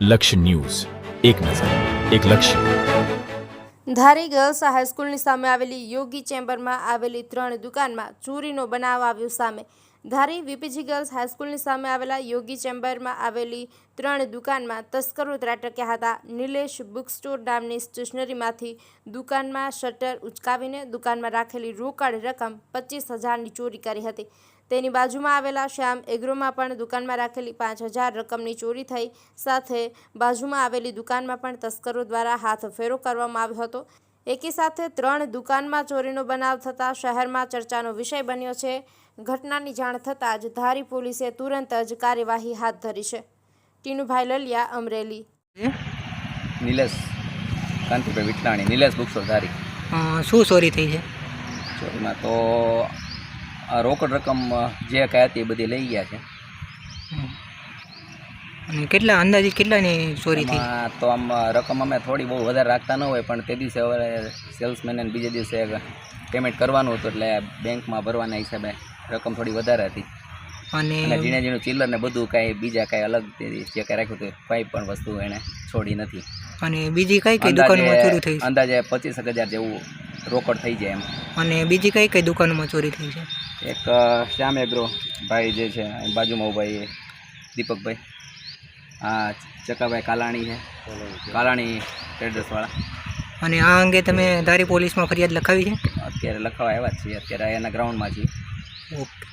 લક્ષ્ય ન્યૂઝ, એક નજર, એક લક્ષ્ય. ધારી ગર્લ્સ હાઈસ્કૂલની સામે આવેલી યોગી ચેમ્બરમાં આવેલી 3 દુકાનમાં ચોરીનો બનાવ આવ્યો સામે. ધારી વીપીજી ગર્લ્સ હાઈસ્કૂલની સામે આવેલા યોગી ચેમ્બરમાં આવેલી 3 દુકાનમાં તસ્કરો ત્રાટક્યા હતા. નિલેશ બુક સ્ટોર નામની સ્ટેશનરીમાંથી દુકાનમાં શટર ઉચકાવીને દુકાનમાં રાખેલી રોકડ રકમ 25,000ની ચોરી કરી હતી. તેની બાજુમાં આવેલા શ્યામ એગ્રોમાં પણ દુકાનમાં રાખેલી 5,000 રકમની ચોરી થઈ. સાથે બાજુમાં આવેલી દુકાનમાં પણ તસ્કરો દ્વારા હાથફેરો કરવામાં આવ્યો હતો. એકી સાથે 3 દુકાનમાં ચોરીનો બનાવ થતાં શહેરમાં ચર્ચાનો વિષય બન્યો છે. ઘટનાની જાણ થતાં જ ધારી પોલીસે તુરંત જ કાર્યવાહી હાથ ધરી છે. ટીનુભાઈ લલિયા, અમરેલી. નિલેશ કાંતિભાઈ વિટલાણી, નિલેશ બુક સ્ટોર ધારી. શું ચોરી થઈ છે? ચોરીમાં તો આ રોકડ રકમ જે કાંઈ હતી એ બધી લઈ ગયા છે. અને કેટલા અંદાજિત કેટલાની ચોરી થઈ? એમાં તો આમ રકમ અમે થોડી બહુ વધારે રાખતા ન હોય, પણ તે દિવસે હવે સેલ્સમેનને બીજે દિવસે પેમેન્ટ કરવાનું હતું એટલે બેંકમાં ભરવાના હિસાબે રકમ થોડી વધારે હતી. અને ઝીણે ઝીણું ચિલ્લર ને બધું કાંઈ બીજા કાંઈ અલગ જે કાંઈ રાખ્યું હતું કંઈ પણ વસ્તુ એણે છોડી નથી. અને બીજી કઈ કઈ દુકાનોમાં ચોરી થઈ છે? અંદાજે 25,000 જેવું રોકડ થઈ જાય એમ. અને બીજી કઈ કઈ દુકાનોમાં ચોરી થઈ છે? એક શ્યામ એગ્રો ભાઈ જે છે બાજુમાં ઉભા એ દીપકભાઈ, હા ચકાભાઈ કાલાણી છે, કાલાણી ટ્રેડર્સવાળા. અને આ અંગે તમે ધારી પોલીસમાં ફરિયાદ લખાવી છે? અત્યારે લખાવા આવ્યા જ છીએ, અત્યારે એના ગ્રાઉન્ડમાં છીએ. ઓકે.